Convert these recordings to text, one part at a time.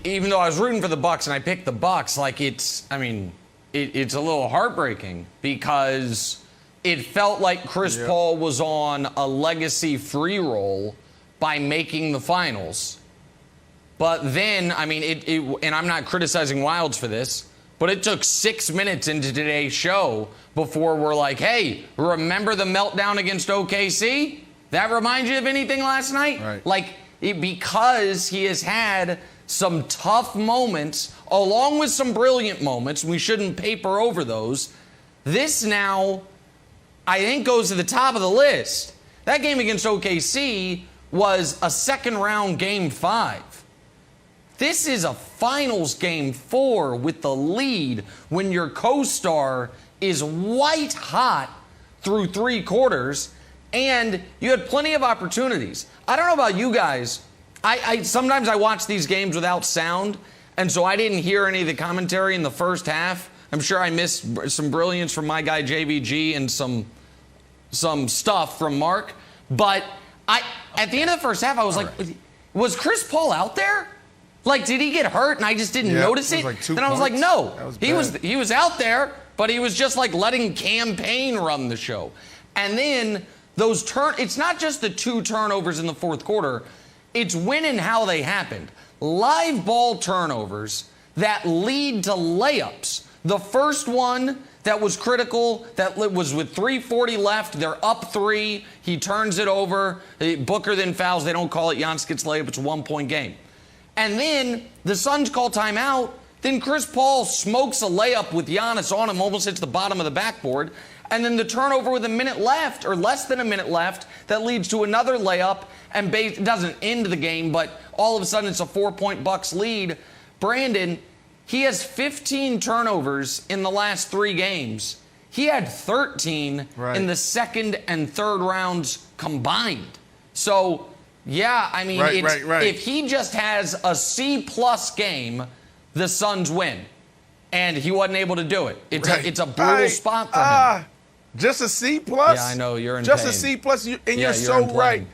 even though I was rooting for the Bucks and I picked the Bucks, like it's a little heartbreaking because it felt like Chris Paul was on a legacy free roll by making the finals. But then, I mean, and I'm not criticizing Wildes for this, but it took 6 minutes into today's show before we're like, hey, remember the meltdown against OKC? That reminds you of anything last night? Right. Like, because he has had some tough moments along with some brilliant moments, we shouldn't paper over those. This now, I think, goes to the top of the list. That game against OKC was a second-round Game 5. This is a finals Game 4 with the lead when your co-star is white hot through 3 quarters, and you had plenty of opportunities. I don't know about you guys. I sometimes I watch these games without sound, and so I didn't hear any of the commentary in the first half. I'm sure I missed some brilliance from my guy JVG and some stuff from Mark. But at the end of the first half, I was like, was Chris Paul out there? Like, did he get hurt and I just didn't notice it? Then I was like, no. He was out there, but he was just like letting campaign run the show. And then it's not just the 2 turnovers in the fourth quarter. It's when and how they happened. Live ball turnovers that lead to layups. The first one that was critical, that was with 3:40 left. They're up 3. He turns it over. Booker then fouls. They don't call it. Giannis gets layup. It's a 1-point game. And then the Suns call timeout. Then Chris Paul smokes a layup with Giannis on him, almost hits the bottom of the backboard. And then the turnover with a minute left, or less than a minute left, that leads to another layup. And it doesn't end the game, but all of a sudden it's a 4-point Bucks lead. Brandon, he has 15 turnovers in the last 3 games. He had 13 in the second and third rounds combined. So, yeah, I mean, if he just has a C-plus game, the Suns win. And he wasn't able to do it. It's a brutal spot for him. Just a C-plus? Yeah, I know, you're in just pain. A C-plus, you're so right.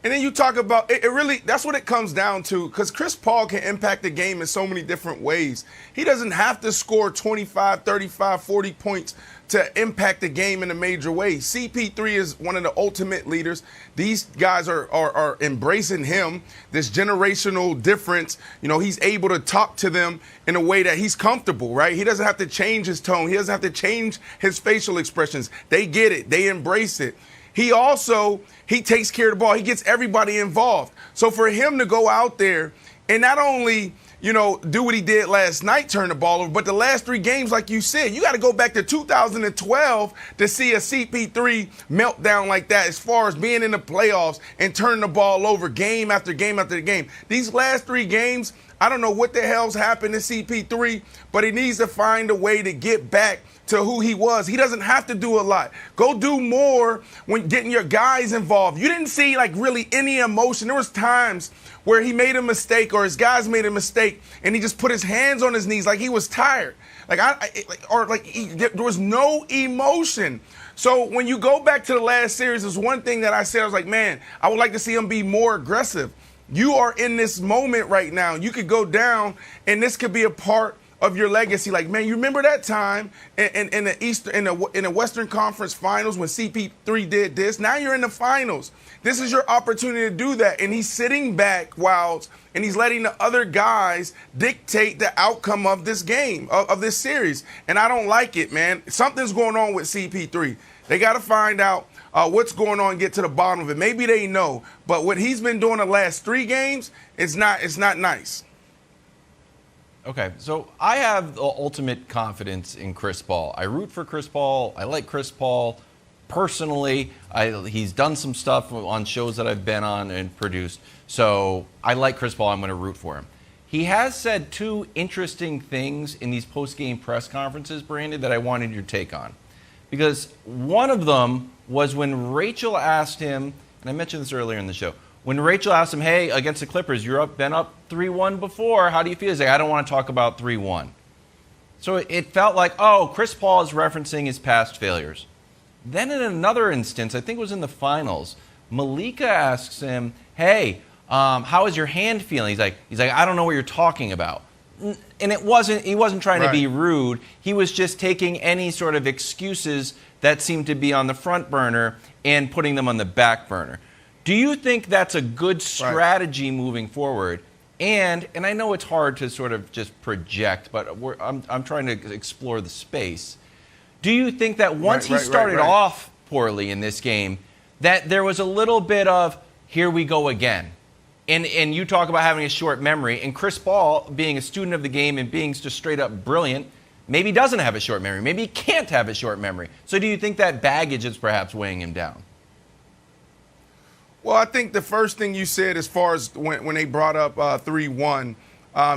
And then you talk about, it really, that's what it comes down to, because Chris Paul can impact the game in so many different ways. He doesn't have to score 25, 35, 40 points to impact the game in a major way. CP3 is one of the ultimate leaders. These guys are embracing him, this generational difference. You know, he's able to talk to them in a way that he's comfortable, right? He doesn't have to change his tone. He doesn't have to change his facial expressions. They get it. They embrace it. He takes care of the ball. He gets everybody involved. So for him to go out there and not only, do what he did last night, turn the ball over, but the last 3 games, like you said, you got to go back to 2012 to see a CP3 meltdown like that as far as being in the playoffs and turning the ball over game after game after game. These last 3 games, I don't know what the hell's happened to CP3, but he needs to find a way to get back to who he was. He doesn't have to do a lot. Go do more when getting your guys involved. You didn't see really any emotion. There was times where he made a mistake or his guys made a mistake and he just put his hands on his knees like he was tired. There was no emotion. So when you go back to the last series, there's one thing that I said, I was like, man, I would like to see him be more aggressive. You are in this moment right now. You could go down and this could be a part of your legacy. Like, man, you remember that time in the Western Conference Finals when CP3 did this? Now you're in the finals. This is your opportunity to do that. And he's sitting back, Wildes, and he's letting the other guys dictate the outcome of this game, of this series. And I don't like it, man. Something's going on with CP3. They got to find out what's going on and get to the bottom of it. Maybe they know. But what he's been doing the last 3 games, it's not nice. Okay, so I have the ultimate confidence in Chris Paul. I root for Chris Paul. I like Chris Paul personally. He's done some stuff on shows that I've been on and produced. So I like Chris Paul. I'm going to root for him. He has said 2 interesting things in these post-game press conferences, Brandon, that I wanted your take on. Because one of them was when Rachel asked him, and I mentioned this earlier in the show, when Rachel asked him, hey, against the Clippers, you've been up 3-1 before. How do you feel? He's like, I don't want to talk about 3-1. So it felt like, Chris Paul is referencing his past failures. Then in another instance, I think it was in the finals, Malika asks him, hey, How is your hand feeling? He's like, I don't know what you're talking about. And he wasn't trying to be rude. He was just taking any sort of excuses that seemed to be on the front burner and putting them on the back burner. Do you think that's a good strategy moving forward? And I know it's hard to sort of just project, but I'm trying to explore the space. Do you think that once he started off poorly in this game, that there was a little bit of, here we go again? And you talk about having a short memory, and Chris Paul, being a student of the game and being just straight up brilliant, maybe doesn't have a short memory. Maybe he can't have a short memory. So do you think that baggage is perhaps weighing him down? Well, I think the first thing you said, as far as when they brought up 3-1,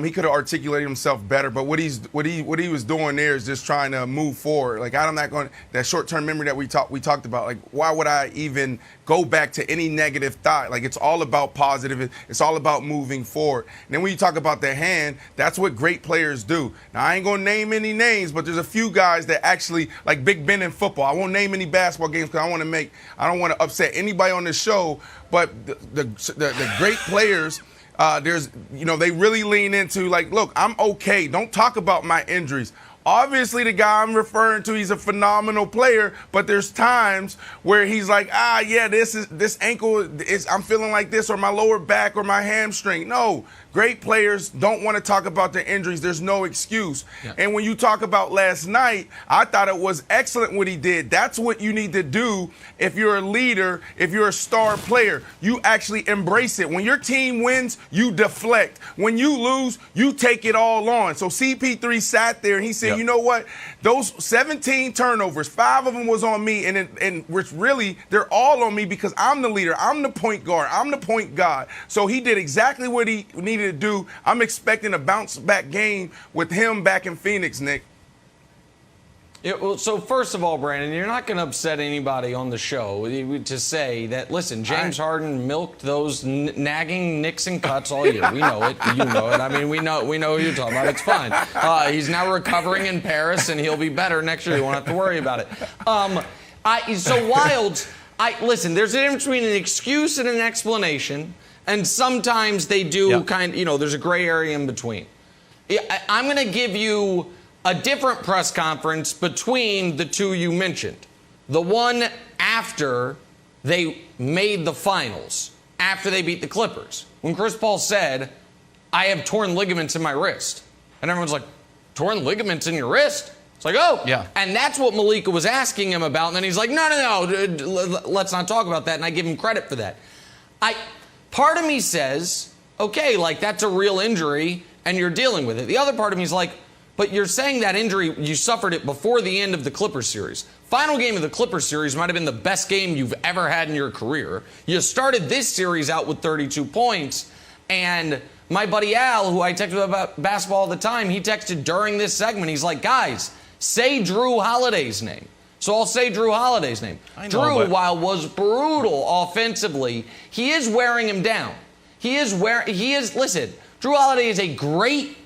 he could have articulated himself better. But what he was doing there is just trying to move forward. Like, I'm not going, that short-term memory that we talked about. Like, why would I even go back to any negative thought? Like, it's all about positive. It's all about moving forward. And then when you talk about their hand, that's what great players do. Now, I ain't going to name any names, but there's a few guys that actually, like Big Ben in football. I won't name any basketball games because I don't want to upset anybody on this show. But the great players. They really lean into, like, look, I'm okay. Don't talk about my injuries. Obviously, the guy I'm referring to, he's a phenomenal player, but there's times where he's like, this ankle I'm feeling like this, or my lower back or my hamstring. No, great players don't want to talk about their injuries. There's no excuse. Yeah. And when you talk about last night, I thought it was excellent what he did. That's what you need to do if you're a leader, if you're a star player. You actually embrace it. When your team wins, you deflect. When you lose, you take it all on. So CP3 sat there and he said, you know what? Those 17 turnovers, 5 of them was on me, and which really, they're all on me because I'm the leader. I'm the point guard. I'm the point guard. So he did exactly what he needed to do. I'm expecting a bounce-back game with him back in Phoenix, Nick. So first of all, Brandon, you're not going to upset anybody on the show to say that, listen, James Harden milked those nagging nicks and cuts all year. We know it. You know it. I mean, we know who you're talking about. It's fine. He's now recovering in Paris, and he'll be better next year. You won't have to worry about it. Listen, there's a difference between an excuse and an explanation, and sometimes they do there's a gray area in between. I'm going to give you a different press conference between the two you mentioned. The one after they made the finals, after they beat the Clippers, when Chris Paul said, I have torn ligaments in my wrist. And everyone's like, torn ligaments in your wrist? It's like, oh. Yeah. And that's what Malika was asking him about. And then he's like, no, let's not talk about that. And I give him credit for that. Part of me says, okay, like, that's a real injury and you're dealing with it. The other part of me is like, but you're saying that injury, you suffered it before the end of the Clippers series. Final game of the Clippers series might have been the best game you've ever had in your career. You started this series out with 32 points, and my buddy Al, who I text about basketball all the time, he texted during this segment. He's like, guys, say Drew Holiday's name. So I'll say Drew Holiday's name. While was brutal offensively, he is wearing him down. Listen, Drew Holiday is a great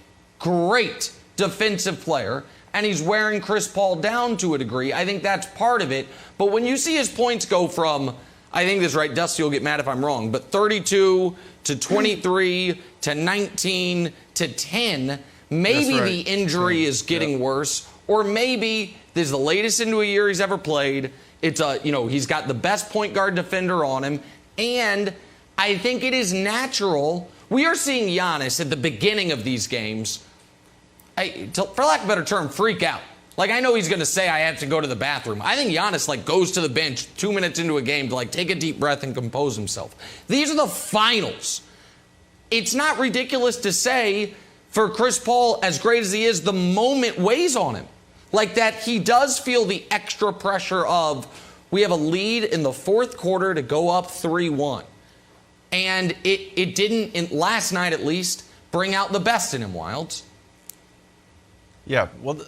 defensive player, and he's wearing Chris Paul down to a degree. I think that's part of it. But when you see his points go from, I think this is right, Dusty will get mad if I'm wrong, but 32 to 23 to 19 to 10, maybe the injury is getting worse, or maybe this is the latest into a year he's ever played. It's he's got the best point guard defender on him, and I think it is natural. We are seeing Giannis at the beginning of these games, for lack of a better term, freak out. Like, I know he's going to say, I have to go to the bathroom. I think Giannis, goes to the bench 2 minutes into a game to, take a deep breath and compose himself. These are the finals. It's not ridiculous to say, for Chris Paul, as great as he is, the moment weighs on him. Like, that he does feel the extra pressure of, we have a lead in the fourth quarter to go up 3-1. And it didn't, last night at least, bring out the best in him, Wilds. Yeah, well,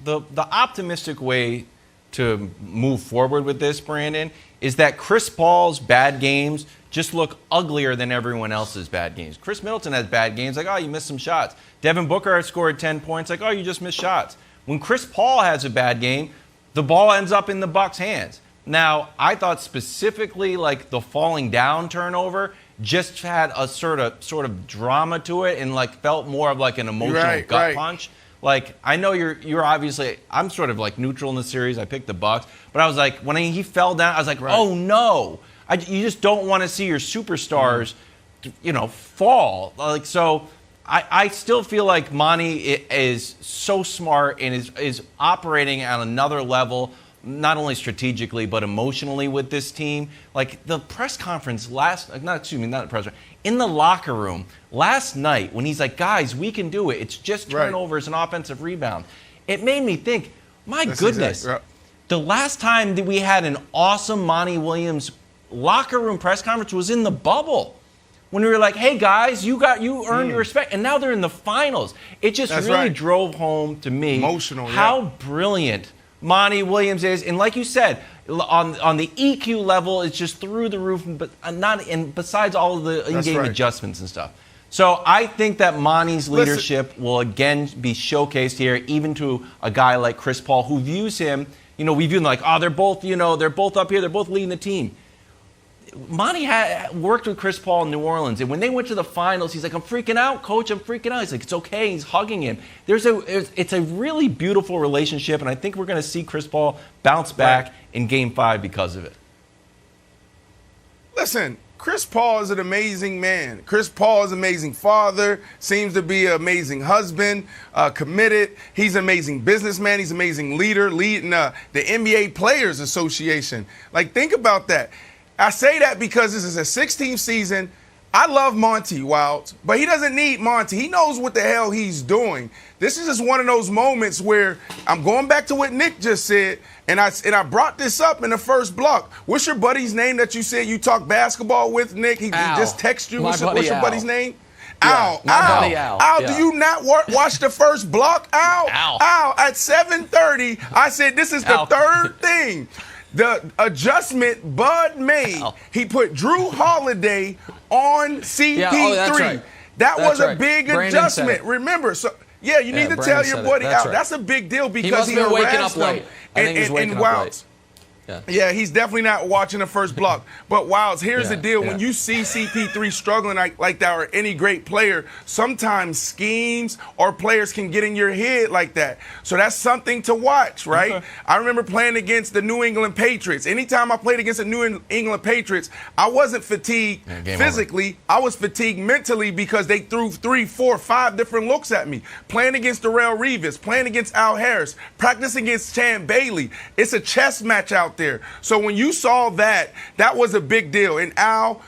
the optimistic way to move forward with this, Brandon, is that Chris Paul's bad games just look uglier than everyone else's bad games. Chris Middleton has bad games, like, oh, you missed some shots. Devin Booker has scored 10 points, like, oh, you just missed shots. When Chris Paul has a bad game, the ball ends up in the Bucks' hands. Now, I thought specifically, the falling down turnover, just had a sort of drama to it and like felt more of like an emotional gut punch. Like, I know you're obviously, I'm sort of like neutral in the series. I picked the Bucks, but I was like, when he fell down, I was like, oh no. You just don't want to see your superstars, fall. Like, so I still feel like Monty is so smart and is operating at another level, not only strategically but emotionally with this team. Like the press conference in the locker room last night when he's like, guys, we can do it. It's just turnovers and offensive rebound. It made me think, my goodness, the last time that we had an awesome Monty Williams locker room press conference was in the bubble. When we were like, hey guys, you earned your respect, and now they're in the finals. It just really drove home to me how brilliant Monty Williams is, and like you said, on the EQ level, it's just through the roof, but besides all of the in-game adjustments and stuff. So I think that Monty's leadership will again be showcased here, even to a guy like Chris Paul, who views him. We view him like, they're both up here, they're both leading the team. Monty worked with Chris Paul in New Orleans, and when they went to the finals, he's like, I'm freaking out, coach, I'm freaking out. He's like, it's okay. He's hugging him. It's a really beautiful relationship, and I think we're going to see Chris Paul bounce back in Game 5 because of it. Listen, Chris Paul is an amazing man. Chris Paul is an amazing father, seems to be an amazing husband, committed. He's an amazing businessman. He's an amazing leader, leading the NBA Players Association. Like, think about that. I say that because this is a 16th season. I love Monty Wilds, but he doesn't need Monty. He knows what the hell he's doing. This is just one of those moments where I'm going back to what Nick just said, and I brought this up in the first block. What's your buddy's name that you said you talk basketball with, Nick? He just texted you. What's your buddy's name? Yeah, Al, do you not watch the first block? Al, at 7:30, I said this is the third thing. The adjustment Bud made, he put Drew Holiday on CP3. That was a big adjustment. Remember, you need to tell your buddy Al. That's a big deal because he harassed him. I think he was waking up late. Yeah, he's definitely not watching the first block. But Wilds, here's the deal. When you see CP3 struggling like that, or any great player, sometimes schemes or players can get in your head like that. So that's something to watch, right? Okay. I remember playing against the New England Patriots. Anytime I played against the New England Patriots, I wasn't fatigued physically. I was fatigued mentally because they threw 3, 4, 5 different looks at me. Playing against Darrelle Revis, playing against Al Harris, practicing against Champ Bailey. It's a chess match out there. So when you saw that was a big deal. And Al,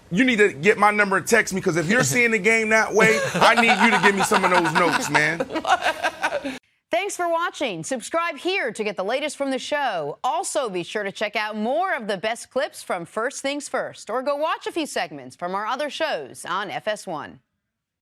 you need to get my number and text me, because if you're seeing the game that way, I need you to give me some of those notes, man. Thanks for watching. Subscribe here to get the latest from the show. Also, be sure to check out more of the best clips from First Things First, or go watch a few segments from our other shows on FS1.